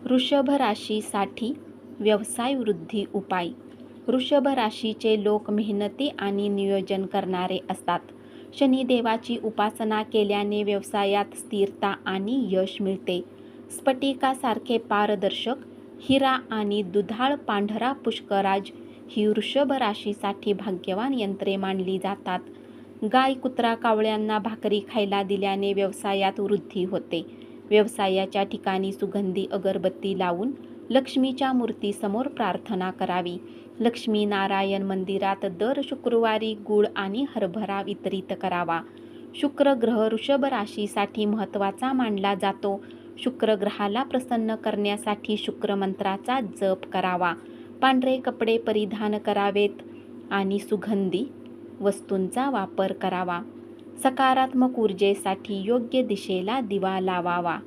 वृषभ राशीसाठी व्यवसाय वृद्धी उपाय. वृषभ राशीचे लोक मेहनती आणि नियोजन करणारे असतात. शनिदेवाची उपासना केल्याने व्यवसायात स्थिरता आणि यश मिळते. स्फटिकासारखे पारदर्शक, हिरा आणि दुधाळ पांढरा पुष्कराज ही वृषभ राशीसाठी भाग्यवान यंत्रे मानली जातात. गाय, कुत्रा, कावळ्यांना भाकरी खायला दिल्याने व्यवसायात वृद्धी होते. व्यवसायाच्या ठिकाणी सुगंधी अगरबत्ती लावून लक्ष्मीच्या मूर्तीसमोर प्रार्थना करावी. लक्ष्मी नारायण मंदिरात दर शुक्रवारी गूळ आणि हरभरा वितरित करावा. शुक्र ग्रह वृषभ राशीसाठी महत्त्वाचा मानला जातो. शुक्र ग्रहाला प्रसन्न करण्यासाठी शुक्र मंत्राचा जप करावा. पांढरे कपडे परिधान करावेत आणि सुगंधी वस्तूंचा वापर करावा. सकारात्मक ऊर्जेसाठी योग्य दिशेला दिवा लावावा.